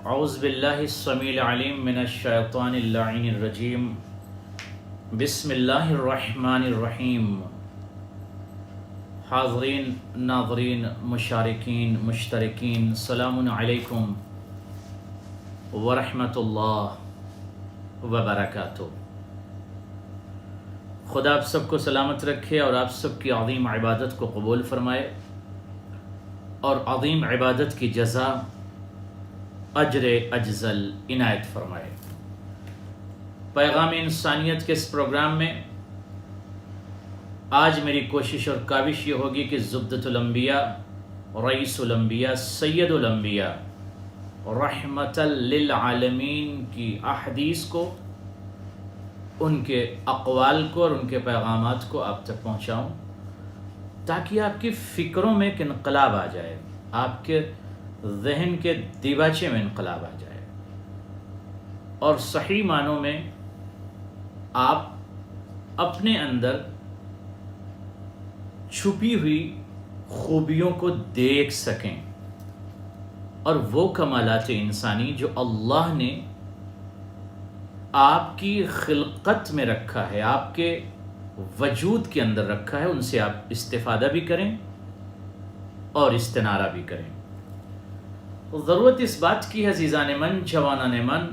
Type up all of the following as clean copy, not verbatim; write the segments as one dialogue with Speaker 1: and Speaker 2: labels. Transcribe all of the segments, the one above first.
Speaker 1: اعوذ باللہ السمیع العلیم من الشیطان اللعین الرجیم بسم اللہ الرحمن الرحیم۔ حاضرین، ناظرین، مشارکین، مشترکین، السلام علیکم ورحمۃ اللہ وبرکاتہ۔ خدا آپ سب کو سلامت رکھے اور آپ سب کی عظیم عبادت کو قبول فرمائے اور عظیم عبادت کی جزا اجر اجزل عنایت فرمائے۔ پیغام انسانیت کے اس پروگرام میں آج میری کوشش اور کاوش یہ ہوگی کہ زبدۃ الانبیاء، رئیس الانبیاء، سید الانبیاء، رحمت للعالمین کی احادیث کو، ان کے اقوال کو اور ان کے پیغامات کو آپ تک پہنچاؤں تاکہ آپ کی فکروں میں ایک انقلاب آ جائے، آپ کے ذہن کے دیباچے میں انقلاب آ جائے اور صحیح معنوں میں آپ اپنے اندر چھپی ہوئی خوبیوں کو دیکھ سکیں اور وہ کمالات انسانی جو اللہ نے آپ کی خلقت میں رکھا ہے، آپ کے وجود کے اندر رکھا ہے، ان سے آپ استفادہ بھی کریں اور استنارہ بھی کریں۔ ضرورت اس بات کی ہے عزیزان من، جوانان من،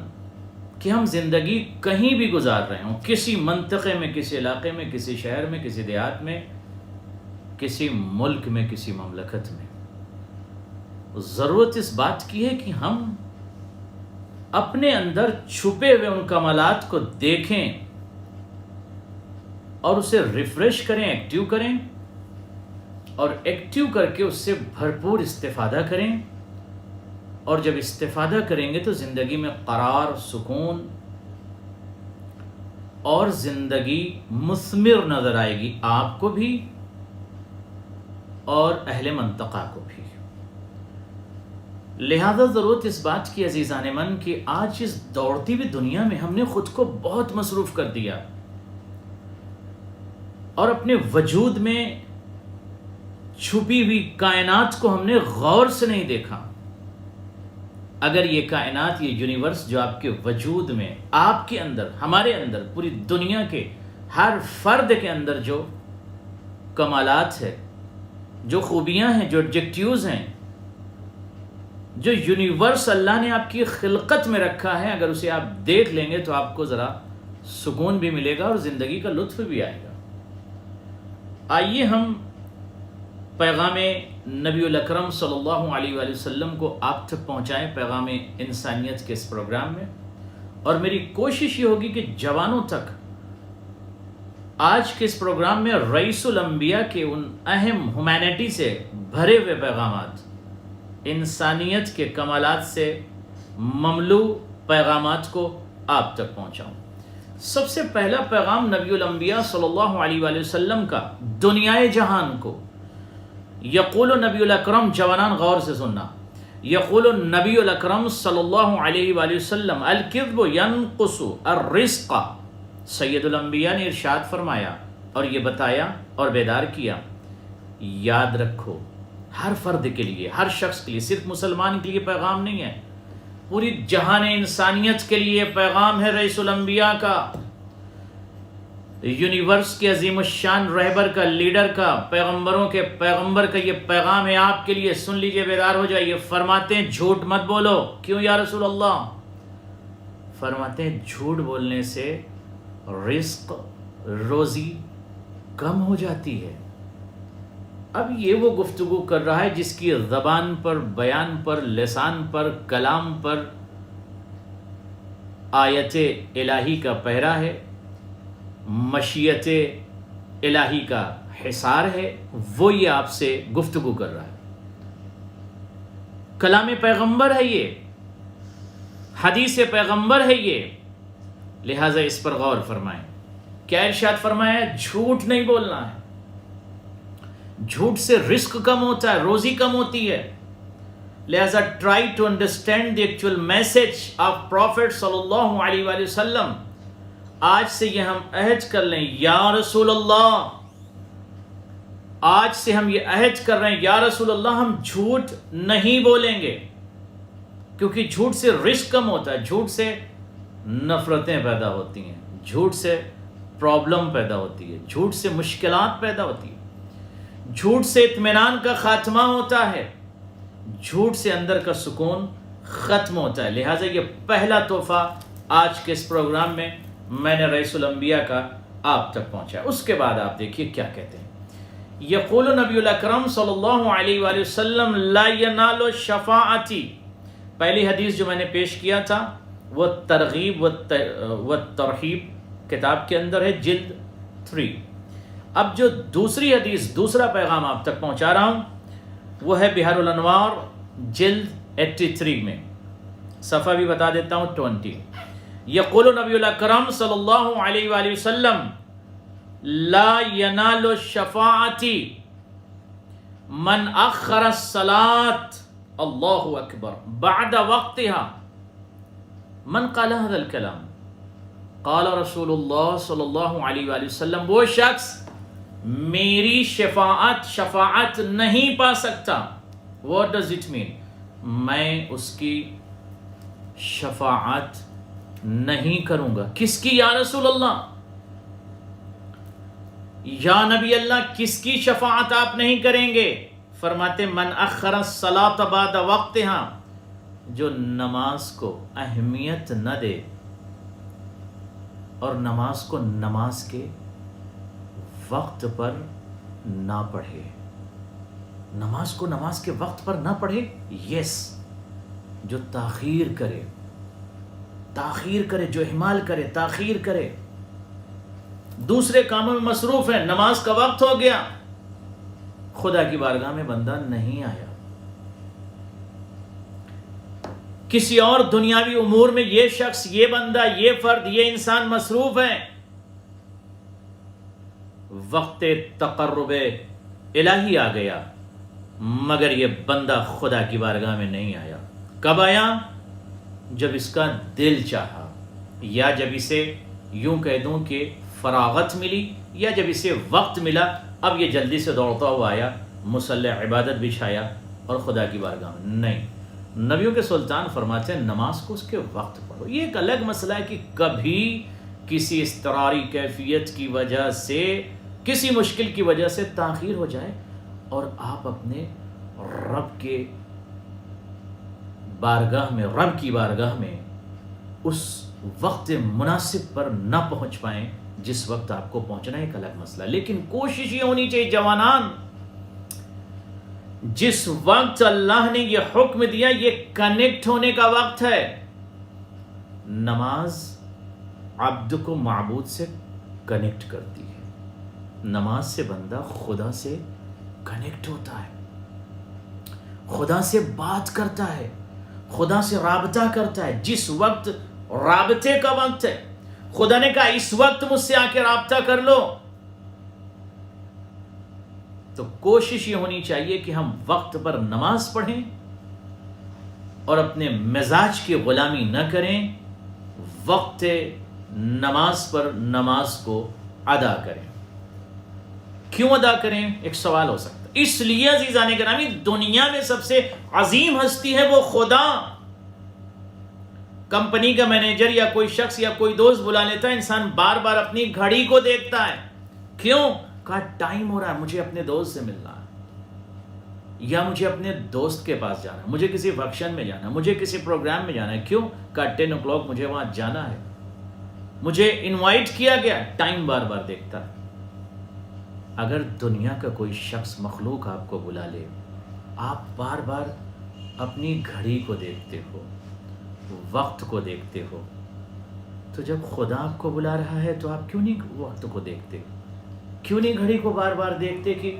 Speaker 1: کہ ہم زندگی کہیں بھی گزار رہے ہوں، کسی منطقے میں، کسی علاقے میں، کسی شہر میں، کسی دیہات میں، کسی ملک میں، کسی مملکت میں، ضرورت اس بات کی ہے کہ ہم اپنے اندر چھپے ہوئے ان کمالات کو دیکھیں اور اسے ریفریش کریں، ایکٹیو کریں اور ایکٹیو کر کے اس سے بھرپور استفادہ کریں، اور جب استفادہ کریں گے تو زندگی میں قرار، سکون اور زندگی مثمر نظر آئے گی، آپ کو بھی اور اہل منطقہ کو بھی۔ لہذا ضرورت اس بات کی عزیزان من کہ آج اس دوڑتی ہوئی دنیا میں ہم نے خود کو بہت مصروف کر دیا اور اپنے وجود میں چھپی ہوئی کائنات کو ہم نے غور سے نہیں دیکھا۔ اگر یہ کائنات، یہ یونیورس جو آپ کے وجود میں، آپ کے اندر، ہمارے اندر، پوری دنیا کے ہر فرد کے اندر جو کمالات ہے، جو خوبیاں ہیں، جو ایڈجیکٹیوز ہیں، جو یونیورس اللہ نے آپ کی خلقت میں رکھا ہے، اگر اسے آپ دیکھ لیں گے تو آپ کو ذرا سکون بھی ملے گا اور زندگی کا لطف بھی آئے گا۔ آئیے ہم پیغام نبی الاکرم صلی اللہ علیہ وآلہ وسلم کو آپ تک پہنچائیں، پیغام انسانیت کے اس پروگرام میں، اور میری کوشش یہ ہوگی کہ جوانوں تک آج کے اس پروگرام میں رئیس الانبیاء کے ان اہم ہیومینٹی سے بھرے ہوئے پیغامات، انسانیت کے کمالات سے مملو پیغامات کو آپ تک پہنچاؤں۔ سب سے پہلا پیغام نبی الانبیاء صلی اللہ علیہ وآلہ وسلم کا دنیائے جہان کو۔ یقول نبی الاکرم، جوانان غور سے سننا، یقول نبی الاکرم صلی اللہ علیہ وآلہ وسلم الکذب ینقص الرزق۔ سید الانبیاء نے ارشاد فرمایا اور یہ بتایا اور بیدار کیا، یاد رکھو، ہر فرد کے لیے، ہر شخص کے لیے، صرف مسلمان کے لیے پیغام نہیں ہے، پوری جہان انسانیت کے لیے پیغام ہے رئیس الانبیاء کا، یونیورس کے عظیم الشان رہبر کا، لیڈر کا، پیغمبروں کے پیغمبر کا یہ پیغام ہے آپ کے لیے۔ سن لیجئے، بیدار ہو جائیے۔ فرماتے ہیں جھوٹ مت بولو۔ کیوں یا رسول اللہ؟ فرماتے ہیں جھوٹ بولنے سے رزق، روزی کم ہو جاتی ہے۔ اب یہ وہ گفتگو کر رہا ہے جس کی زبان پر، بیان پر، لسان پر، کلام پر آیت الہی کا پہرا ہے، مشیت الہی کا حصار ہے، وہ یہ آپ سے گفتگو کر رہا ہے۔ کلام پیغمبر ہے یہ، حدیث پیغمبر ہے یہ، لہٰذا اس پر غور فرمائیں۔ کیا ارشاد فرمایا؟ جھوٹ نہیں بولنا ہے، جھوٹ سے رزق کم ہوتا ہے، روزی کم ہوتی ہے۔ لہٰذا try to understand the actual message of prophet صلی اللہ علیہ وآلہ وسلم۔ آج سے یہ ہم عہد کر لیں، یا رسول اللہ، آج سے ہم یہ عہد کر رہے ہیں، یا رسول اللہ، ہم جھوٹ نہیں بولیں گے۔ کیونکہ جھوٹ سے رزق کم ہوتا ہے، جھوٹ سے نفرتیں پیدا ہوتی ہیں، جھوٹ سے پرابلم پیدا ہوتی ہے، جھوٹ سے مشکلات پیدا ہوتی ہے، جھوٹ سے اطمینان کا خاتمہ ہوتا ہے، جھوٹ سے اندر کا سکون ختم ہوتا ہے۔ لہٰذا یہ پہلا تحفہ آج کے اس پروگرام میں نے رئیس الانبیاء کا آپ تک پہنچا۔ اس کے بعد آپ دیکھیے کیا کہتے ہیں۔ یقول نبی الاکرم صلی اللہ علیہ وآلہ وسلم لا ینال شفاعتی، پہلی حدیث جو میں نے پیش کیا تھا وہ ترغیب و ترہیب کتاب کے اندر ہے، جلد 3۔ اب جو دوسری حدیث، دوسرا پیغام آپ تک پہنچا رہا ہوں وہ ہے بحار الانوار جلد 83 میں، صفحہ بھی بتا دیتا ہوں 20۔ یقول نبی الاکرم صلی اللہ علیہ وآلہ وسلم لا ینال الشفاعتی من اخر الصلاۃ اللہ اکبر بعد وقتها۔ من قال هذا الكلام؟ قال رسول اللہ صلی اللہ علیہ وآلہ وسلم وہ شخص میری شفاعت نہیں پا سکتا۔ What does it mean؟ میں اس کی شفاعت نہیں کروں گا۔ کس کی یا رسول اللہ؟ یا نبی اللہ کس کی شفاعت آپ نہیں کریں گے؟ فرماتے من اخر الصلاۃ بعد وقتها، جو نماز کو اہمیت نہ دے اور نماز کو نماز کے وقت پر نہ پڑھے، نماز کو نماز کے وقت پر نہ پڑھے، یس، جو تاخیر کرے، جو اہمال کرے، تاخیر کرے، دوسرے کاموں میں مصروف ہے، نماز کا وقت ہو گیا، خدا کی بارگاہ میں بندہ نہیں آیا، کسی اور دنیاوی امور میں یہ شخص، یہ بندہ، یہ فرد، یہ انسان مصروف ہے، وقت تقرب الہی آ گیا مگر یہ بندہ خدا کی بارگاہ میں نہیں آیا۔ کب آیا؟ جب اس کا دل چاہا، یا جب اسے یوں کہہ دوں کہ فراغت ملی، یا جب اسے وقت ملا، اب یہ جلدی سے دوڑتا ہوا آیا، مصلی عبادت بچھایا اور خدا کی بارگاہ میں نہیں۔ نبیوں کے سلطان فرماتے ہیں نماز کو اس کے وقت پڑھو۔ یہ ایک الگ مسئلہ ہے کہ کبھی کسی اضطراری کیفیت کی وجہ سے، کسی مشکل کی وجہ سے تاخیر ہو جائے اور آپ اپنے رب کے بارگاہ میں، رب کی بارگاہ میں اس وقت مناسب پر نہ پہنچ پائیں جس وقت آپ کو پہنچنا ہے، ایک الگ مسئلہ۔ لیکن کوشش یہ ہونی چاہیے جوانان، جس وقت اللہ نے یہ حکم دیا یہ کنیکٹ ہونے کا وقت ہے۔ نماز عبد کو معبود سے کنیکٹ کرتی ہے، نماز سے بندہ خدا سے کنیکٹ ہوتا ہے، خدا سے بات کرتا ہے، خدا سے رابطہ کرتا ہے۔ جس وقت رابطے کا وقت ہے، خدا نے کہا اس وقت مجھ سے آ کے رابطہ کر لو، تو کوشش یہ ہونی چاہیے کہ ہم وقت پر نماز پڑھیں اور اپنے مزاج کی غلامی نہ کریں، وقت نماز پر نماز کو ادا کریں۔ کیوں ادا کریں؟ ایک سوال ہو سکتا ہے۔ اس لیے عزیزان گرامی، دنیا میں سب سے عظیم ہستی ہے وہ خدا۔ کمپنی کا مینیجر یا کوئی شخص یا کوئی دوست بلا لیتا ہے، انسان بار بار اپنی گھڑی کو دیکھتا ہے، کیوں؟ کہا ٹائم ہو رہا ہے، مجھے اپنے دوست سے ملنا ہے، یا مجھے اپنے دوست کے پاس جانا ہے، مجھے کسی فنکشن میں جانا ہے، مجھے کسی پروگرام میں جانا ہے، کیوں؟ کہا 10 o'clock مجھے وہاں جانا ہے، مجھے انوائٹ کیا گیا، ٹائم بار بار دیکھتا ہے۔ اگر دنیا کا کوئی شخص، مخلوق آپ کو بلا لے، آپ بار بار اپنی گھڑی کو دیکھتے ہو، وقت کو دیکھتے ہو، تو جب خدا آپ کو بلا رہا ہے تو آپ کیوں نہیں وقت کو دیکھتے؟ کیوں نہیں گھڑی کو بار بار دیکھتے کہ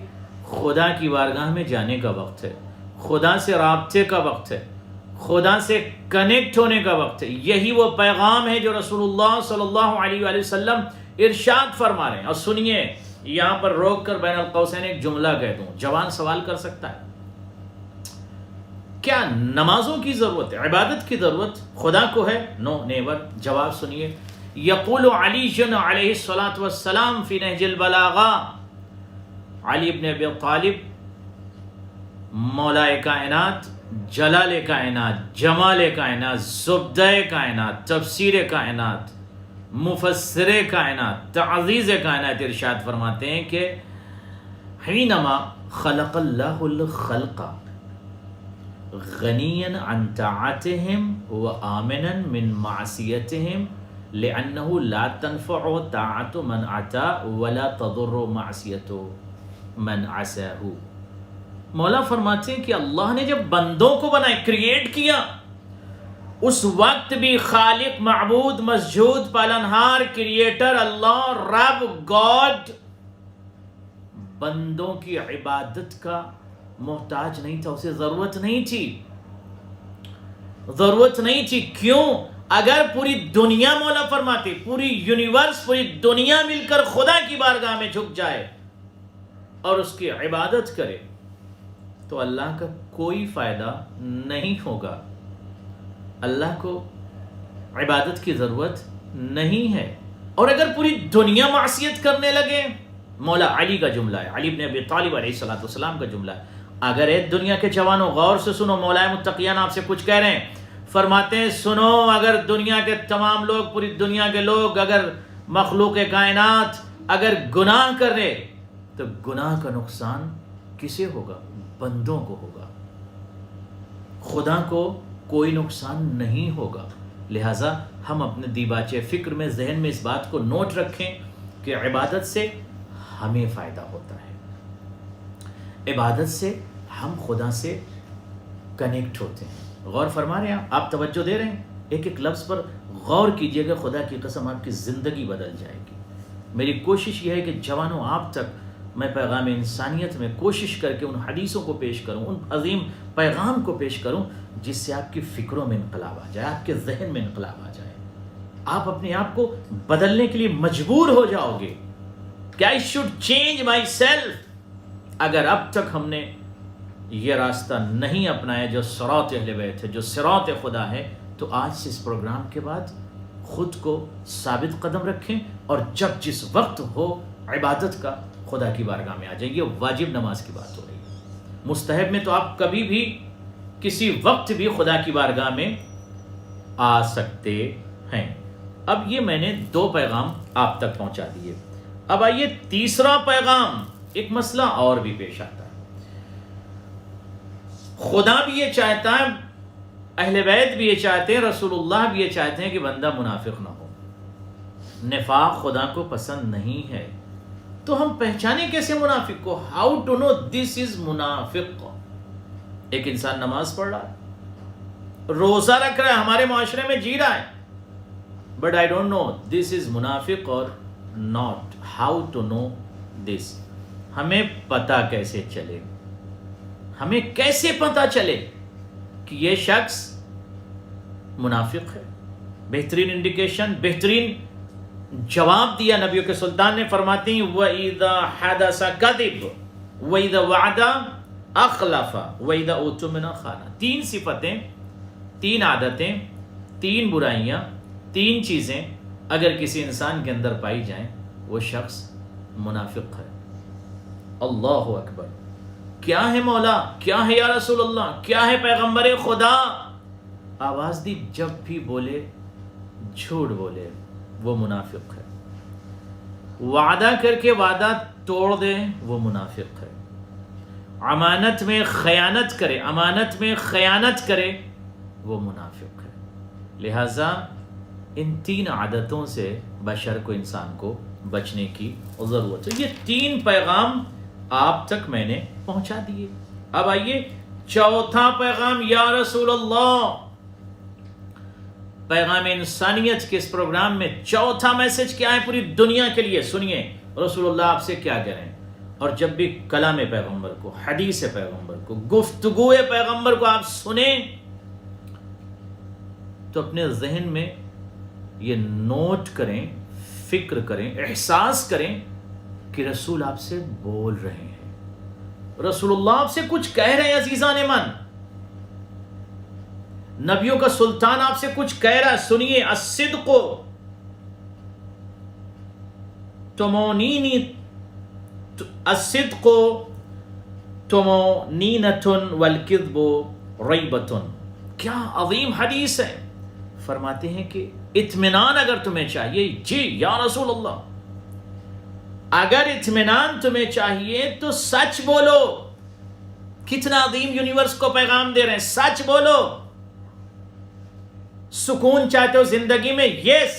Speaker 1: خدا کی بارگاہ میں جانے کا وقت ہے، خدا سے رابطے کا وقت ہے، خدا سے کنیکٹ ہونے کا وقت ہے۔ یہی وہ پیغام ہے جو رسول اللہ صلی اللہ علیہ وآلہ وسلم ارشاد فرما رہے ہیں۔ اور سنیے، یہاں پر روک کر بین القوسین ایک جملہ کہہ دوں، جوان سوال کر سکتا ہے، کیا نمازوں کی ضرورت ہے، عبادت کی ضرورت خدا کو ہے؟ نو، نیور۔ جواب سنیے، یقول علی علیہ الصلاۃ والسلام فی نہج البلاغہ، علی ابن ابی طالب مولا کائنات جلال کائنات، جمال کائنات، زبدہ کائنات، تفسیر کائنات، مفسر کائنات، تعزیز کائنات ارشاد فرماتے ہیں کہ حینما خلق اللہ الخلق غنیا عن طاعتهم وآمنا من معصیتهم لأنه لا تنفع طاعت من عطا ولا تضر معصیت من عصاه. مولا فرماتے ہیں کہ اللہ نے جب بندوں کو بنائے، کریٹ کیا، اس وقت بھی خالق، معبود، مسجود، پالنہار، کریٹر اللہ، رب، گاڈ بندوں کی عبادت کا محتاج نہیں تھا، اسے ضرورت نہیں تھی، ضرورت نہیں تھی. کیوں؟ اگر پوری دنیا، مولا فرماتے پوری یونیورس، پوری دنیا مل کر خدا کی بارگاہ میں جھک جائے اور اس کی عبادت کرے تو اللہ کا کوئی فائدہ نہیں ہوگا. اللہ کو عبادت کی ضرورت نہیں ہے. اور اگر پوری دنیا معصیت کرنے لگے، مولا علی کا جملہ ہے، علی بن ابی طالب علیہ السلام کا جملہ ہے. اگر اے دنیا کے جوانوں غور سے سنو، مولا متقیان آپ سے کچھ کہہ رہے ہیں، فرماتے ہیں سنو، اگر دنیا کے تمام لوگ، پوری دنیا کے لوگ، اگر مخلوق کائنات اگر گناہ کر رہے تو گناہ کا نقصان کسے ہوگا؟ بندوں کو ہوگا، خدا کو کوئی نقصان نہیں ہوگا. لہٰذا ہم اپنے دیباچے فکر میں، ذہن میں اس بات کو نوٹ رکھیں کہ عبادت سے ہمیں فائدہ ہوتا ہے، عبادت سے ہم خدا سے کنیکٹ ہوتے ہیں. غور فرما رہے ہیں آپ توجہ دے رہے ہیں؟ ایک ایک لفظ پر غور کیجئے گا، خدا کی قسم آپ کی زندگی بدل جائے گی. میری کوشش یہ ہے کہ جوانوں آپ تک میں پیغام انسانیت میں کوشش کر کے ان حدیثوں کو پیش کروں، ان عظیم پیغام کو پیش کروں جس سے آپ کی فکروں میں انقلاب آ جائے، آپ کے ذہن میں انقلاب آ جائے، آپ اپنے آپ کو بدلنے کے لیے مجبور ہو جاؤ گے کہ I should change myself. اگر اب تک ہم نے یہ راستہ نہیں اپنایا جو صراط اہل بیت ہے، جو صراط خدا ہے، تو آج سے اس پروگرام کے بعد خود کو ثابت قدم رکھیں اور جب جس وقت ہو عبادت کا خدا کی بارگاہ میں آ جائیں. یہ واجب نماز کی بات ہو رہی ہے، مستحب میں تو آپ کبھی بھی کسی وقت بھی خدا کی بارگاہ میں آ سکتے ہیں. اب یہ میں نے 2 پیغام آپ تک پہنچا دیے. اب آئیے تیسرا پیغام. ایک مسئلہ اور بھی پیش آتا ہے، خدا بھی یہ چاہتا ہے، اہل بیت بھی یہ چاہتے ہیں، رسول اللہ بھی یہ چاہتے ہیں کہ بندہ منافق نہ ہو. نفاق خدا کو پسند نہیں ہے، تو ہم پہچانے کیسے منافق کو؟ ہاؤ ٹو نو دس از منافق. ایک انسان نماز پڑھ رہا ہے، روزہ رکھ رہا ہے، ہمارے معاشرے میں جی رہا ہے، بٹ آئی ڈونٹ نو دس از منافق اور ناٹ. ہاؤ ٹو نو دس؟ ہمیں پتہ کیسے چلے؟ ہمیں کیسے پتہ چلے کہ یہ شخص منافق ہے؟ بہترین انڈیکیشن، بہترین جواب دیا نبیوں کے سلطان نے. فرماتے ہیں وَإِذَا حَدَثَ كَذِبَ وَإِذَا وَعَدَ أَخْلَفَ وَإِذَا اؤْتُمِنَ خَانَ. 3 صفتیں، 3 عادتیں، 3 برائیاں، 3 چیزیں اگر کسی انسان کے اندر پائی جائیں وہ شخص منافق ہے. اللہ اکبر. کیا ہے مولا؟ کیا ہے یا رسول اللہ؟ کیا ہے پیغمبر خدا؟ آواز دی جب بھی بولے جھوٹ بولے وہ منافق ہے. وعدہ کر کے وعدہ توڑ دے وہ منافق ہے. امانت میں خیانت کرے، امانت میں خیانت کرے وہ منافق ہے. لہٰذا ان 3 عادتوں سے بشر کو، انسان کو بچنے کی ضرورت ہے. یہ 3 پیغام آپ تک میں نے پہنچا دیے. اب آئیے چوتھا پیغام. یا رسول اللہ، پیغام انسانیت کے اس پروگرام میں چوتھا میسج کیا ہے پوری دنیا کے لیے؟ سنیے رسول اللہ آپ سے کیا کہہ رہے ہیں. اور جب بھی کلام پیغمبر کو، حدیث پیغمبر کو، گفتگو پیغمبر کو آپ سنیں تو اپنے ذہن میں یہ نوٹ کریں، فکر کریں، احساس کریں کہ رسول آپ سے بول رہے ہیں، رسول اللہ آپ سے کچھ کہہ رہے ہیں. عزیزان من، نبیوں کا سلطان آپ سے کچھ کہہ رہا ہے. سنیے. الصدق طمأنینۃ، الصدق طمأنینۃ والکذب ریبتن، کیا عظیم حدیث ہے. فرماتے ہیں کہ اطمینان اگر تمہیں چاہیے، جی یا رسول اللہ، اگر اطمینان تمہیں چاہیے تو سچ بولو. کتنا عظیم یونیورس کو پیغام دے رہے ہیں، سچ بولو. سکون چاہتے ہو زندگی میں؟ یس،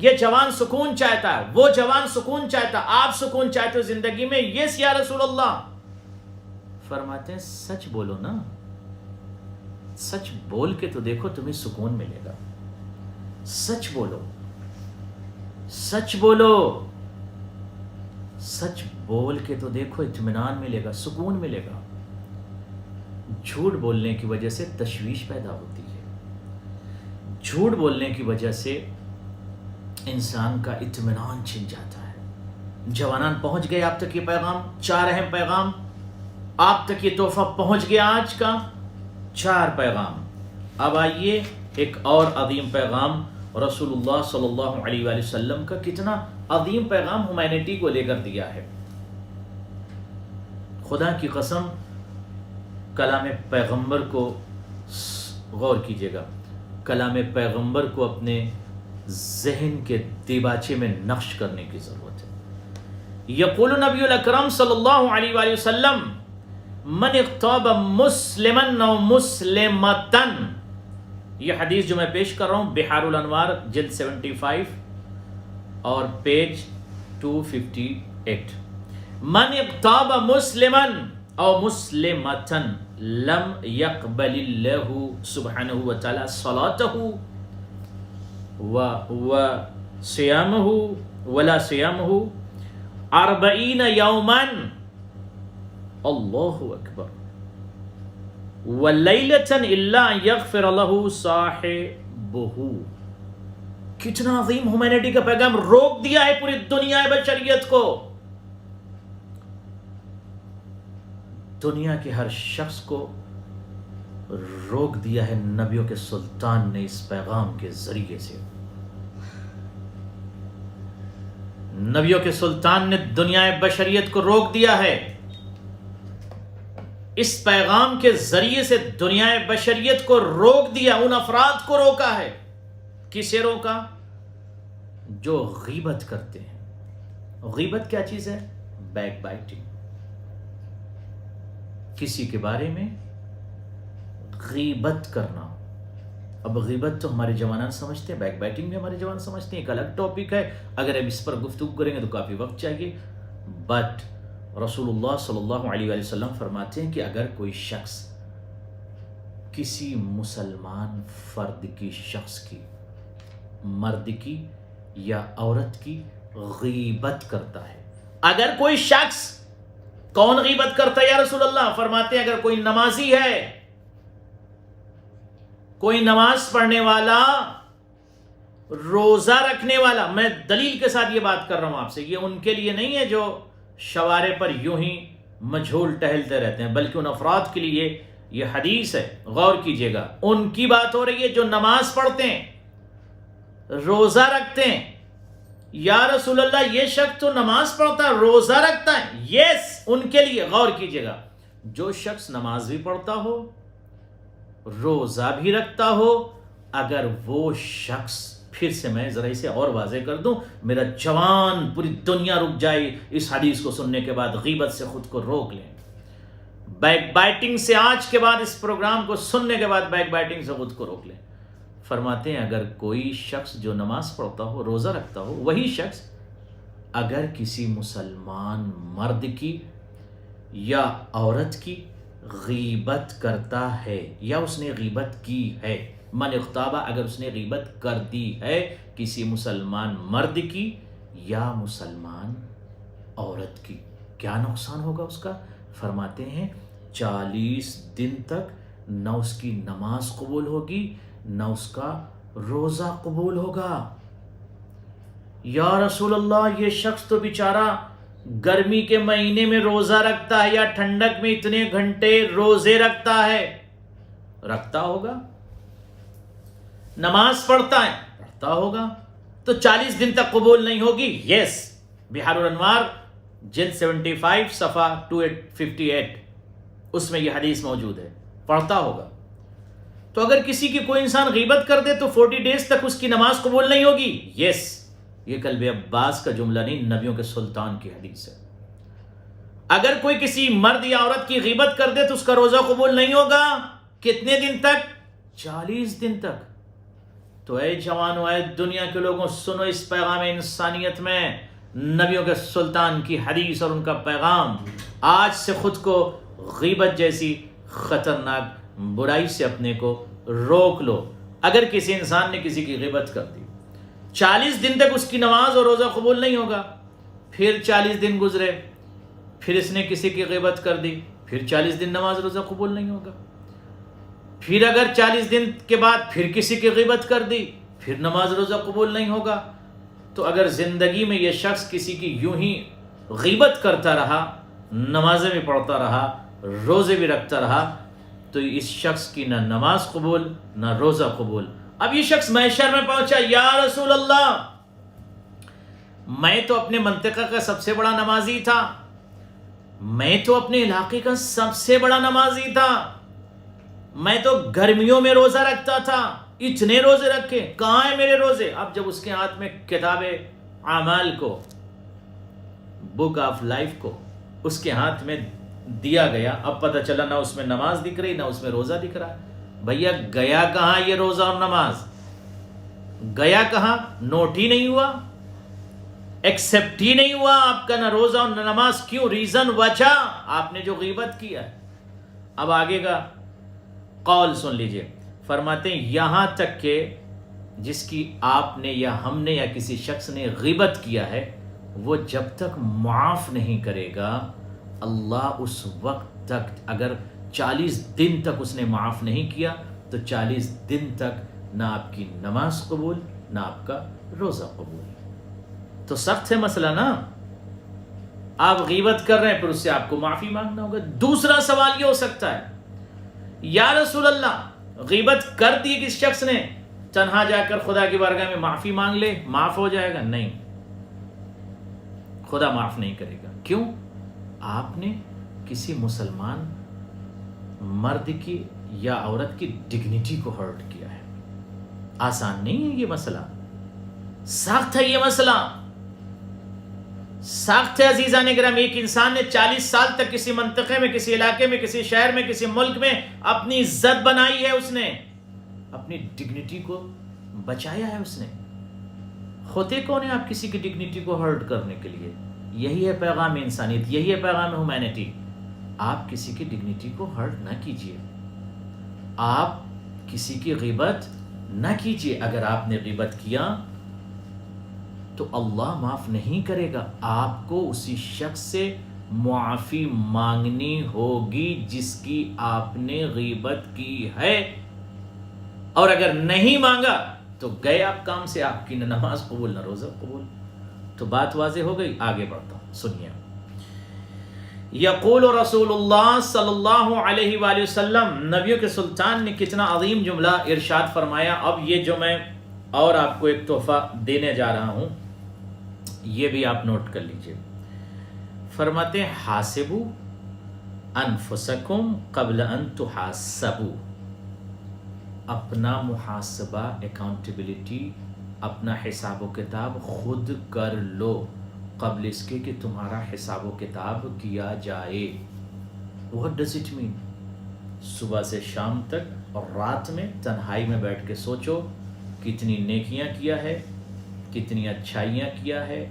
Speaker 1: یہ جوان سکون چاہتا ہے، وہ جوان سکون چاہتا ہے، آپ سکون چاہتے ہو زندگی میں؟ یس یا رسول اللہ. فرماتے ہیں سچ بولو نا، سچ بول کے تو دیکھو تمہیں سکون ملے گا. سچ بولو، سچ بولو، سچ بول کے تو دیکھو اطمینان ملے گا، سکون ملے گا. جھوٹ بولنے کی وجہ سے تشویش پیدا ہوتی ہے، جھوٹ بولنے کی وجہ سے انسان کا اطمینان چھن جاتا ہے. جوانان پہنچ گئے آپ تک یہ پیغام، 4 اہم پیغام آپ تک، یہ تحفہ پہنچ گیا آج کا، 4 پیغام. اب آئیے ایک اور عظیم پیغام رسول اللہ صلی اللہ علیہ وآلہ وسلم کا. کتنا عظیم پیغام ہیومینٹی کو لے کر دیا ہے. خدا کی قسم، کلام پیغمبر کو غور کیجیے گا، کلام پیغمبر کو اپنے ذہن کے دیباچے میں نقش کرنے کی ضرورت ہے. یقول نبی الاکرم صلی اللہ علیہ وآلہ وسلم من اغتاب مسلمن او مسلمتن. یہ حدیث جو میں پیش کر رہا ہوں بحار الانوار جلد 75 اور پیج 258. من اغتاب مسلمن او مسلمتن لم يقبل اللہ سبحانہ وتعالی صلاتہ و صیامہ ولا صیامہ 40 یوما. اللہ اکبر. وَلَيْلَةً إِلَّا أَن يَغْفِرَ لَهُ صَاحِبُهُ. کتنا عظیم ہیومینٹی کا پیغام روک دیا ہے پوری دنیا بشریت کو. دنیا کے ہر شخص کو روک دیا ہے نبیوں کے سلطان نے اس پیغام کے ذریعے سے. نبیوں کے سلطان نے دنیا بشریت کو روک دیا ہے. اس پیغام کے ذریعے سے دنیا بشریت کو روک دیا، ان افراد کو روکا ہے. کسے روکا؟ جو غیبت کرتے ہیں. غیبت کیا چیز ہے؟ Back biting. کسی کے بارے میں غیبت کرنا. اب غیبت تو ہمارے جوانان سمجھتے ہیں، بیک بائٹنگ بھی ہمارے جوان سمجھتے ہیں، ایک الگ ٹاپک ہے. اگر ہم اس پر گفتگو کریں گے تو کافی وقت چاہیے. بٹ رسول اللہ صلی اللہ علیہ وآلہ وسلم فرماتے ہیں کہ اگر کوئی شخص کسی مسلمان فرد کی، شخص کی، مرد کی یا عورت کی غیبت کرتا ہے. اگر کوئی شخص، کون غیبت کرتا ہے یا رسول اللہ؟ فرماتے ہیں اگر کوئی نمازی ہے، کوئی نماز پڑھنے والا، روزہ رکھنے والا. میں دلیل کے ساتھ یہ بات کر رہا ہوں آپ سے، یہ ان کے لیے نہیں ہے جو شوارے پر یوں ہی مجھول ٹہلتے رہتے ہیں، بلکہ ان افراد کے لیے یہ حدیث ہے. غور کیجئے گا، ان کی بات ہو رہی ہے جو نماز پڑھتے ہیں، روزہ رکھتے ہیں. یا رسول اللہ یہ شخص تو نماز پڑھتا ہے، روزہ رکھتا ہے. یس، ان کے لیے. غور کیجئے گا، جو شخص نماز بھی پڑھتا ہو، روزہ بھی رکھتا ہو، اگر وہ شخص، پھر سے میں ذرا اسے اور واضح کر دوں، میرا جوان پوری دنیا رک جائے اس حدیث کو سننے کے بعد، غیبت سے خود کو روک لیں. بیک بائٹنگ سے آج کے بعد، اس پروگرام کو سننے کے بعد بیک بائٹنگ سے خود کو روک لیں. فرماتے ہیں اگر کوئی شخص جو نماز پڑھتا ہو، روزہ رکھتا ہو، وہی شخص اگر کسی مسلمان مرد کی یا عورت کی غیبت کرتا ہے، یا اس نے غیبت کی ہے، من اغتابہ، اگر اس نے غیبت کر دی ہے کسی مسلمان مرد کی یا مسلمان عورت کی، کیا نقصان ہوگا اس کا؟ فرماتے ہیں 40 دن تک نہ اس کی نماز قبول ہوگی، نہ اس کا روزہ قبول ہوگا. یا رسول اللہ یہ شخص تو بیچارہ گرمی کے مہینے میں روزہ رکھتا ہے یا ٹھنڈک میں اتنے گھنٹے روزے رکھتا ہے. رکھتا ہوگا، نماز پڑھتا ہے، پڑھتا ہوگا، تو 40 دن تک قبول نہیں ہوگی. یس، بحار الانوار جلد 75 صفحہ 258 اس میں یہ حدیث موجود ہے. پڑھتا ہوگا. تو اگر کسی کی کوئی انسان غیبت کر دے تو 40 ڈیز تک اس کی نماز قبول نہیں ہوگی. یس، یہ قلب عباس کا جملہ نہیں، نبیوں کے سلطان کی حدیث ہے. اگر کوئی کسی مرد یا عورت کی غیبت کر دے تو اس کا روزہ قبول نہیں ہوگا. کتنے دن تک؟ 40 دن تک. تو اے جوانو، اے دنیا کے لوگوں، سنو اس پیغام انسانیت میں نبیوں کے سلطان کی حدیث اور ان کا پیغام. آج سے خود کو غیبت جیسی خطرناک برائی سے اپنے کو روک لو. اگر کسی انسان نے کسی کی غیبت کر دی، 40 دن تک اس کی نماز اور روزہ قبول نہیں ہوگا. پھر 40 دن گزرے، پھر اس نے کسی کی غیبت کر دی، پھر 40 دن نماز روزہ قبول نہیں ہوگا. پھر اگر 40 دن کے بعد پھر کسی کی غیبت کر دی، پھر نماز روزہ قبول نہیں ہوگا. تو اگر زندگی میں یہ شخص کسی کی یوں ہی غیبت کرتا رہا، نمازیں بھی پڑھتا رہا، روزے بھی رکھتا رہا، تو اس شخص کی نہ نماز قبول نہ روزہ قبول. اب یہ شخص محشر میں پہنچا، یا رسول اللہ، میں تو اپنے منطقہ کا سب سے بڑا نمازی تھا، میں تو اپنے علاقے کا سب سے بڑا نمازی تھا، میں تو گرمیوں میں روزہ رکھتا تھا، اتنے روزے رکھے، کہاں ہیں میرے روزے؟ اب جب اس کے ہاتھ میں کتاب اعمال کو، بک آف لائف کو اس کے ہاتھ میں دیا گیا، اب پتہ چلا نہ اس میں نماز دکھ رہی نہ اس میں روزہ دکھ رہا. بھیا گیا کہاں یہ روزہ اور نماز؟ گیا کہاں؟ نوٹ ہی نہیں ہوا، ایکسپٹ ہی نہیں ہوا آپ کا، نہ روزہ اور نہ نماز. کیوں؟ ریزن، وجہ آپ نے جو غیبت کیا. اب آگے کا قول سن لیجئے. فرماتے ہیں یہاں تک کہ جس کی آپ نے یا ہم نے یا کسی شخص نے غیبت کیا ہے، وہ جب تک معاف نہیں کرے گا، اللہ اس وقت تک، اگر 40 دن تک اس نے معاف نہیں کیا تو 40 دن تک نہ آپ کی نماز قبول نہ آپ کا روزہ قبول. تو سخت ہے مسئلہ نا. آپ غیبت کر رہے ہیں، پھر اس سے آپ کو معافی مانگنا ہوگا. دوسرا سوال یہ ہو سکتا ہے، یا رسول اللہ، غیبت کر دی کس شخص نے، تنہا جا کر خدا کی بارگاہ میں معافی مانگ لے، معاف ہو جائے گا؟ نہیں، خدا معاف نہیں کرے گا. کیوں؟ آپ نے کسی مسلمان مرد کی یا عورت کی ڈگنیٹی کو ہرٹ کیا ہے. آسان نہیں ہے یہ مسئلہ، سخت ہے یہ مسئلہ، سخت ہے عزیزان کرام. ایک انسان نے 40 سال تک کسی منطقے میں، کسی علاقے میں، کسی شہر میں، کسی ملک میں اپنی عزت بنائی ہے، اس نے اپنی ڈگنیٹی کو بچایا ہے. اس نے ہوتے کون ہیں آپ کسی کی ڈگنیٹی کو ہرٹ کرنے کے لیے؟ یہی ہے پیغام انسانیت، یہی ہے پیغام ہیومینٹی. آپ کسی کی ڈگنیٹی کو ہرٹ نہ کیجیے، آپ کسی کی غیبت نہ کیجیے. اگر آپ نے غیبت کیا تو اللہ معاف نہیں کرے گا. آپ کو اسی شخص سے معافی مانگنی ہوگی جس کی آپ نے غیبت کی ہے، اور اگر نہیں مانگا تو گئے آپ کام سے، آپ کی نہ نماز قبول نہ روزہ قبول. تو بات واضح ہو گئی. آگے بڑھتا ہوں، سنیے. یقول رسول اللہ صلی اللہ علیہ وآلہ وسلم، نبیوں کے سلطان نے کتنا عظیم جملہ ارشاد فرمایا. اب یہ جو میں اور آپ کو ایک تحفہ دینے جا رہا ہوں، یہ بھی آپ نوٹ کر لیجئے. فرماتے ہیں حاسبوا انفسکم قبل ان تحاسبوا. اپنا محاسبہ، اکاؤنٹیبلٹی، اپنا حساب و کتاب خود کر لو قبل اس کے کہ تمہارا حساب و کتاب کیا جائے. What does it mean؟ صبح سے شام تک اور رات میں تنہائی میں بیٹھ کے سوچو کتنی نیکیاں کیا ہے، کتنی اچھائیاں کیا ہے،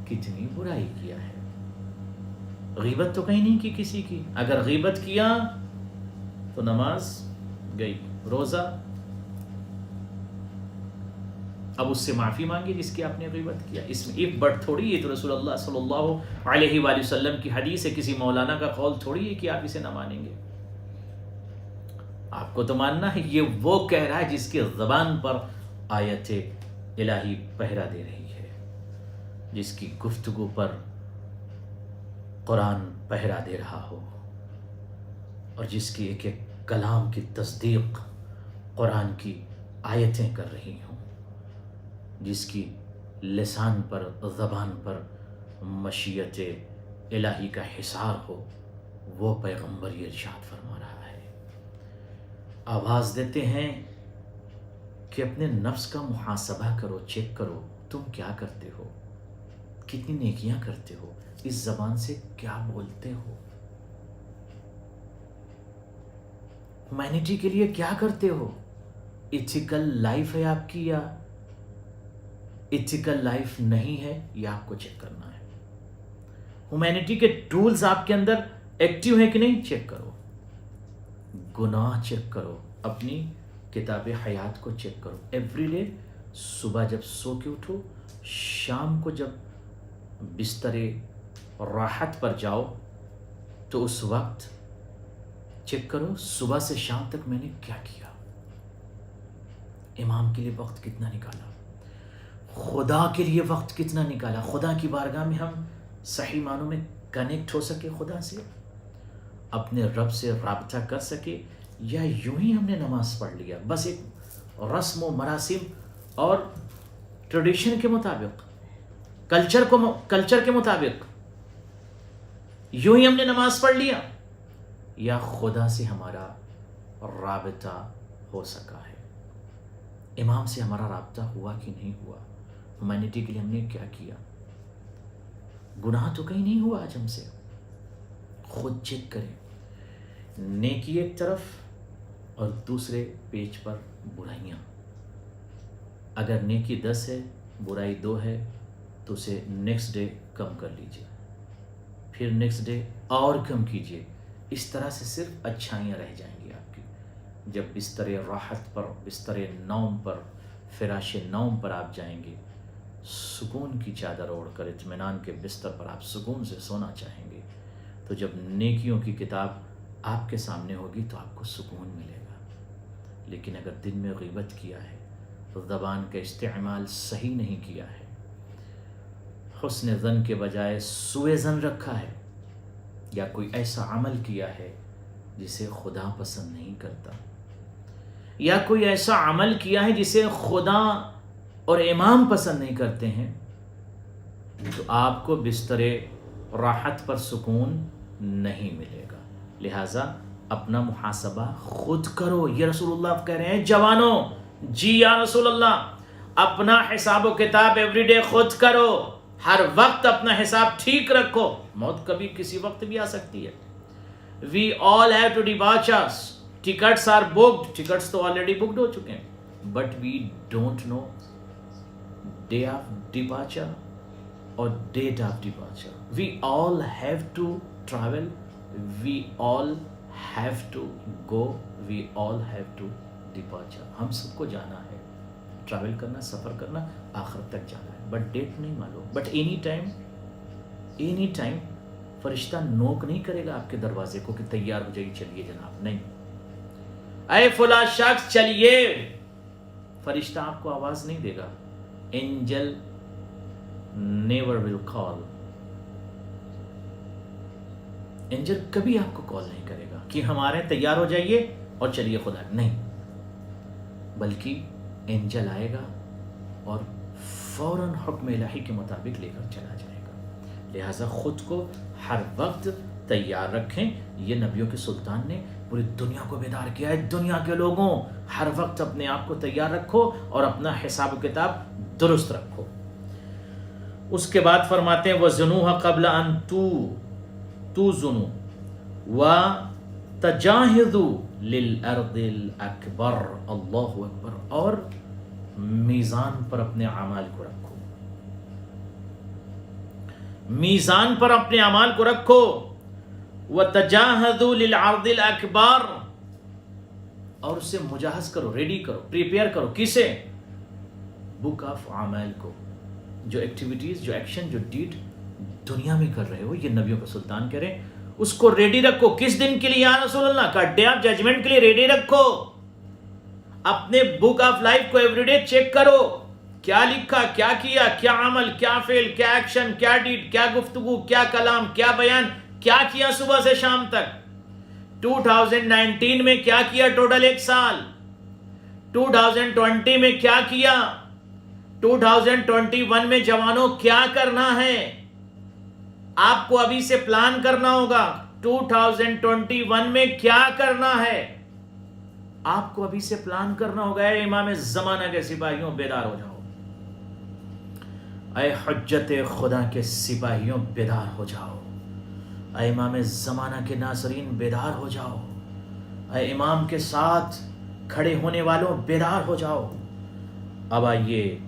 Speaker 1: کتنی برائی کیا ہے. غیبت تو کہیں نہیں کی کسی کی. اگر غیبت کیا تو نماز گئی، روزہ، اب اس سے معافی مانگی جس کی آپ نے غیبت کیا. اس میں ایک بٹ تھوڑی ہے، تو رسول اللہ صلی اللہ علیہ وآلہ وسلم کی حدیث ہے، کسی مولانا کا قول تھوڑی ہے کہ آپ اسے نہ مانیں گے. آپ کو تو ماننا ہے. یہ وہ کہہ رہا ہے جس کی زبان پر آیت الہی پہرا دے رہی ہے، جس کی گفتگو پر قرآن پہرا دے رہا ہو، اور جس کی ایک ایک کلام کی تصدیق قرآن کی آیتیں کر رہی ہوں، جس کی لسان پر، زبان پر مشیت الہی کا حصار ہو. وہ پیغمبر یہ ارشاد فرما رہا ہے. آواز دیتے ہیں کہ اپنے نفس کا محاسبہ کرو، چیک کرو، تم کیا کرتے ہو، کتنی نیکیاں کرتے ہو، اس زبان سے کیا بولتے ہو، ہیومینٹی کے لیے کیا کرتے ہو، ایتھیکل لائف ہے آپ کی یا ایتھیکل لائف نہیں ہے، یہ آپ کو چیک کرنا ہے. ہیومینٹی کے ٹولز آپ کے اندر ایکٹیو ہیں کہ نہیں، چیک کرو. گناہ چیک کرو، اپنی کتاب حیات کو چیک کرو. ایوری ڈے صبح جب سو کے اٹھو، شام کو جب بستر راحت پر جاؤ تو اس وقت چیک کرو صبح سے شام تک میں نے کیا کیا، امام کے لیے وقت کتنا نکالا، خدا کے لیے وقت کتنا نکالا، خدا کی بارگاہ میں ہم صحیح معنوں میں کنیکٹ ہو سکے، خدا سے اپنے رب سے رابطہ کر سکے، یا یوں ہی ہم نے نماز پڑھ لیا بس ایک رسم و مراسم اور ٹریڈیشن کے مطابق، کلچر کے مطابق یوں ہی ہم نے نماز پڑھ لیا، یا خدا سے ہمارا رابطہ ہو سکا ہے، امام سے ہمارا رابطہ ہوا کہ نہیں ہوا، ہیومینٹی کے لیے ہم نے کیا کیا. گناہ تو کہیں نہیں ہوا آج ہم سے، خود چیک کریں. نیکی ایک طرف اور دوسرے پیج پر برائیاں. اگر نیکی 10 ہے، برائی 2 ہے تو اسے نیکسٹ ڈے کم کر لیجئے، پھر نیکسٹ ڈے اور کم کیجئے. اس طرح سے صرف اچھائیاں رہ جائیں گی آپ کی. جب بستر راحت پر، بستر نوم پر، فراش نوم پر آپ جائیں گے، سکون کی چادر اوڑھ کر اطمینان کے بستر پر آپ سکون سے سونا چاہیں گے، تو جب نیکیوں کی کتاب آپ کے سامنے ہوگی تو آپ کو سکون ملے گا. لیکن اگر دن میں غیبت کیا ہے، زبان کا استعمال صحیح نہیں کیا ہے، حسن ظن کے بجائے سوء ظن رکھا ہے، یا کوئی ایسا عمل کیا ہے جسے خدا پسند نہیں کرتا، یا کوئی ایسا عمل کیا ہے جسے خدا اور امام پسند نہیں کرتے ہیں، تو آپ کو بستر راحت پر سکون نہیں ملے گا. لہٰذا اپنا محاسبہ خود کرو. یہ رسول اللہ کہہ رہے ہیں جوانوں، جی یا رسول اللہ، اپنا حساب و کتاب ایوری ڈے خود کرو، ہر وقت اپنا حساب ٹھیک رکھو. موت کبھی کسی وقت بھی آ سکتی ہے. We all have to departures, tickets are booked, tickets تو آلریڈی بکڈ ہو چکے ہیں، but we don't know day of departure اور date of departure. We all have to travel, we all have to go, we all have to departure. ہم سب کو جانا ہے، ٹریول کرنا، سفر کرنا، آخرت تک جانا ہے، بٹ ڈیٹ نہیں معلوم. بٹ اینی ٹائم فرشتہ نوک نہیں کرے گا آپ کے دروازے کو کہ تیار ہو جائیے، چلیے جناب. نہیں، اے فلاں شخص چلیے، فرشتہ آپ کو آواز نہیں دے گا. اینجل نیور ول کال، اینجل کبھی آپ کو کال نہیں کرے گا کہ ہمارے تیار ہو جائیے اور چلیے خدا، نہیں، بلکہ اینجل آئے گا اور فوراً حکم الہی کے مطابق لے کر چلا جائے گا. لہٰذا خود کو ہر وقت تیار رکھیں. یہ نبیوں کے سلطان نے پوری دنیا کو بیدار کیا ہے. دنیا کے لوگوں، ہر وقت اپنے آپ کو تیار رکھو اور اپنا حساب و کتاب درست رکھو. اس کے بعد فرماتے ہیں وَزُنُوهَ قَبْلَ أَن تُوزُنُوا وَتَجَاهِدُوا لِلْأَرْضِ الْأَكْبَرِ. اللہ اکبر. اور میزان پر اپنے اعمال کو رکھو، میزان پر اپنے اعمال کو رکھو. وَتَجَاهَدُوا لِلْعَرْضِ الْأَكْبَرِ، اور اسے مجہز کرو، ریڈی کرو، پریپیئر کرو. کسے؟ بک آف اعمال کو. جو ایکٹیویٹیز، جو ایکشن، جو ڈیڈ دنیا میں کر رہے ہو، یہ نبیوں کا سلطان کہہ رہے ہیں، اس کو ریڈی رکھو. کس دن کے لیے یا رسول اللہ؟ کا ڈے آف ججمنٹ کے لیے ریڈی رکھو. اپنے بک آف لائف کو ایوری ڈے چیک کرو، کیا لکھا، کیا کیا، کیا عمل، کیا فعل، کیا ایکشن، کیا ڈیڈ، کیا گفتگو، کیا کلام، کیا بیان، کیا کیا صبح سے شام تک. 2019 میں کیا کیا ٹوٹل ایک سال، 2020 میں کیا کیا، 2021 میں جوانوں کیا کرنا ہے. آپ کو ابھی سے پلان کرنا ہوگا 2021 میں کیا کرنا ہے. آپ کو ابھی سے پلان کرنا ہوگا، اے امام زمانہ کے سپاہیوں بیدار ہو جاؤ، اے حجت خدا کے سپاہیوں بیدار ہو جاؤ، اے امام زمانہ کے ناظرین بیدار ہو جاؤ، اے امام کے ساتھ کھڑے ہونے والوں بیدار ہو جاؤ۔ اب آئیے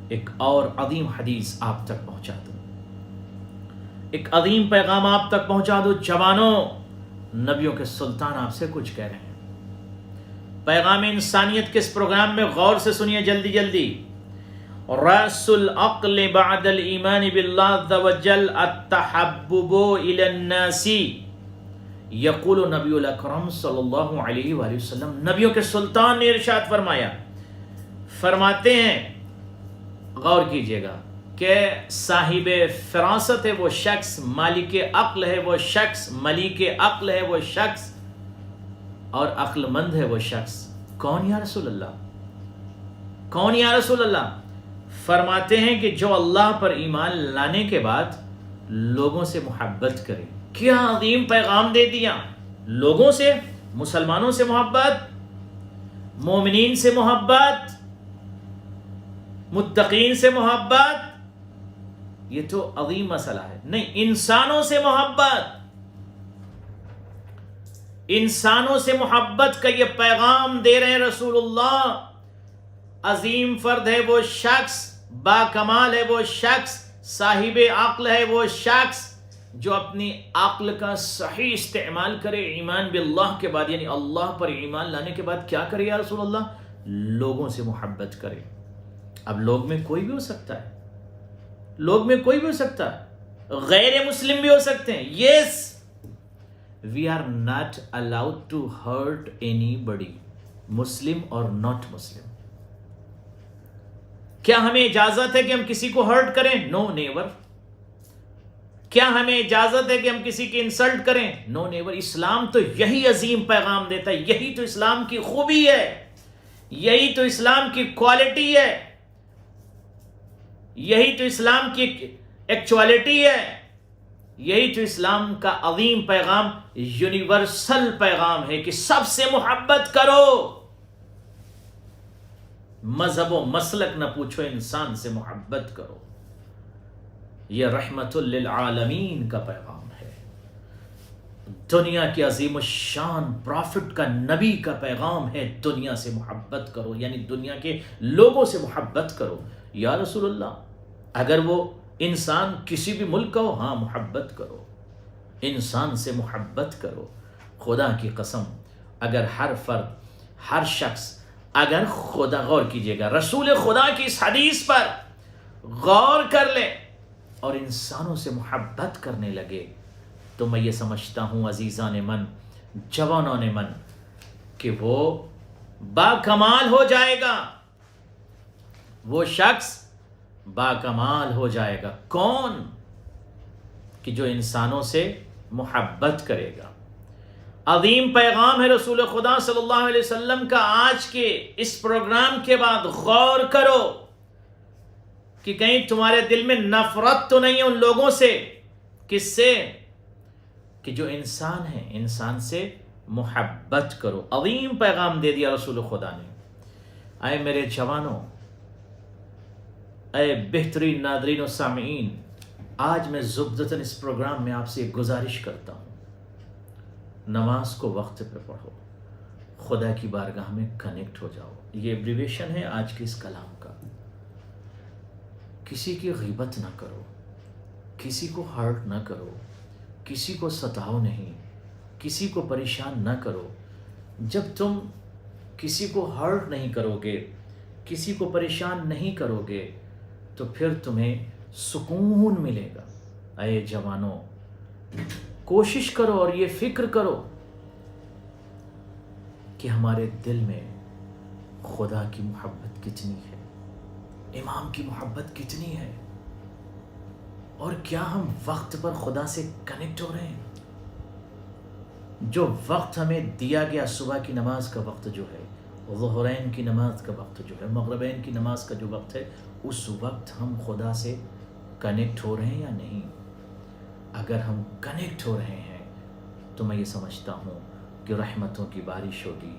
Speaker 1: ایک اور عظیم حدیث آپ تک پہنچا دوں، ایک عظیم پیغام آپ تک پہنچا دوں۔ جوانوں، نبیوں کے سلطان آپ سے کچھ کہہ رہے ہیں۔ پیغام انسانیت کے اس پروگرام میں غور سے سنیے، جلدی جلدی۔ رأس العقل بعد الایمان باللہ عز وجل التحبب الى الناس، یقول نبی الاکرم صلی اللہ علیہ وآلہ وسلم، نبیوں کے سلطان نے ارشاد فرمایا، فرماتے ہیں، غور کیجئے گا، کہ صاحب فراست ہے وہ شخص، مالک عقل ہے وہ شخص، ملیک عقل ہے وہ شخص، اور عقل مند ہے وہ شخص۔ کون یا رسول اللہ؟ کون یا رسول اللہ؟ فرماتے ہیں کہ جو اللہ پر ایمان لانے کے بعد لوگوں سے محبت کرے۔ کیا عظیم پیغام دے دیا! لوگوں سے، مسلمانوں سے محبت، مومنین سے محبت، متقین سے محبت، یہ تو عظیم مسئلہ ہے۔ نہیں، انسانوں سے محبت، انسانوں سے محبت کا یہ پیغام دے رہے ہیں رسول اللہ۔ عظیم فرد ہے وہ شخص، با کمال ہے وہ شخص، صاحب عقل ہے وہ شخص جو اپنی عقل کا صحیح استعمال کرے ایمان باللہ کے بعد، یعنی اللہ پر ایمان لانے کے بعد کیا کرے یا رسول اللہ؟ لوگوں سے محبت کرے۔ اب لوگ میں کوئی بھی ہو سکتا ہے، لوگ میں کوئی بھی ہو سکتا ہے، غیر مسلم بھی ہو سکتے ہیں۔ Yes, we are not allowed to hurt anybody, مسلم اور ناٹ مسلم۔ کیا ہمیں اجازت ہے کہ ہم کسی کو ہرٹ کریں؟ نو، نیور۔ کیا ہمیں اجازت ہے کہ ہم کسی کی انسلٹ کریں؟ نو، نیور۔ اسلام تو یہی عظیم پیغام دیتا ہے، یہی تو اسلام کی خوبی ہے، یہی تو اسلام کی کوالٹی ہے، یہی تو اسلام کی ایکچوالٹی ہے، یہی تو اسلام کا عظیم پیغام، یونیورسل پیغام ہے کہ سب سے محبت کرو، مذہب و مسلک نہ پوچھو، انسان سے محبت کرو۔ یہ رحمت للعالمین کا پیغام ہے، دنیا کی عظیم الشان پرافٹ کا، نبی کا پیغام ہے، دنیا سے محبت کرو، یعنی دنیا کے لوگوں سے محبت کرو۔ یا رسول اللہ، اگر وہ انسان کسی بھی ملک کا ہو، ہاں محبت کرو، انسان سے محبت کرو۔ خدا کی قسم، اگر ہر فرد، ہر شخص، اگر خدا، غور کیجئے گا، رسول خدا کی اس حدیث پر غور کر لے اور انسانوں سے محبت کرنے لگے، تو میں یہ سمجھتا ہوں عزیزان من، جوانان من، کہ وہ با کمال ہو جائے گا، وہ شخص با کمال ہو جائے گا۔ کون؟ کہ جو انسانوں سے محبت کرے گا۔ عظیم پیغام ہے رسول خدا صلی اللہ علیہ وسلم کا۔ آج کے اس پروگرام کے بعد غور کرو کہ کہیں تمہارے دل میں نفرت تو نہیں ہے ان لوگوں سے۔ کس سے؟ کہ جو انسان ہے، انسان سے محبت کرو۔ عظیم پیغام دے دیا رسول خدا نے۔ اے میرے جوانوں، اے بہترین ناظرین و سامعین، آج میں زبدتاً اس پروگرام میں آپ سے ایک گزارش کرتا ہوں، نماز کو وقت پہ پڑھو، خدا کی بارگاہ میں کنیکٹ ہو جاؤ۔ یہ ایبریویشن ہے آج کے اس کلام کا۔ کسی کی غیبت نہ کرو، کسی کو ہرٹ نہ کرو، کسی کو ستاؤ نہیں، کسی کو پریشان نہ کرو۔ جب تم کسی کو ہرٹ نہیں کرو گے، کسی کو پریشان نہیں کرو گے، تو پھر تمہیں سکون ملے گا۔ اے جوانوں، کوشش کرو اور یہ فکر کرو کہ ہمارے دل میں خدا کی محبت کتنی ہے، امام کی محبت کتنی ہے، اور کیا ہم وقت پر خدا سے کنیکٹ ہو رہے ہیں؟ جو وقت ہمیں دیا گیا، صبح کی نماز کا وقت جو ہے، ظہرین کی نماز کا وقت جو ہے، مغربین کی نماز کا جو وقت ہے، اس وقت ہم خدا سے کنیکٹ ہو رہے ہیں یا نہیں؟ اگر ہم کنیکٹ ہو رہے ہیں تو میں یہ سمجھتا ہوں کہ رحمتوں کی بارش ہوگی،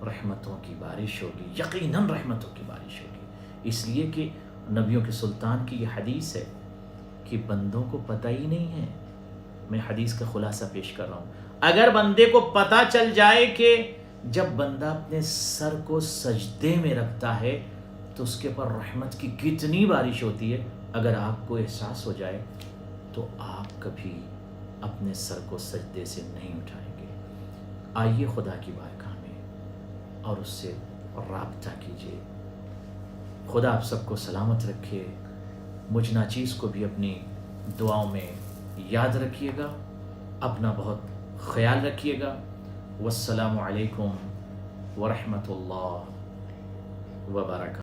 Speaker 1: رحمتوں کی بارش ہوگی، یقیناً رحمتوں کی بارش ہوگی، اس لیے کہ نبیوں کے سلطان کی یہ حدیث ہے کہ بندوں کو پتہ ہی نہیں ہے. میں حدیث کا خلاصہ پیش کر رہا ہوں. اگر بندے کو پتہ چل جائے کہ جب بندہ اپنے سر کو سجدے میں رکھتا ہے تو اس کے پر رحمت کی کتنی بارش ہوتی ہے، اگر آپ کو احساس ہو جائے تو آپ کبھی اپنے سر کو سجدے سے نہیں اٹھائیں گے. آئیے خدا کی بارگاہ میں اور اس سے رابطہ کیجیے. خدا آپ سب کو سلامت رکھے. مجھ ناچیز کو بھی اپنی دعاؤں میں یاد رکھیے گا. اپنا بہت خیال رکھیے گا. والسلام علیکم ورحمۃ اللہ وبرکاتہ.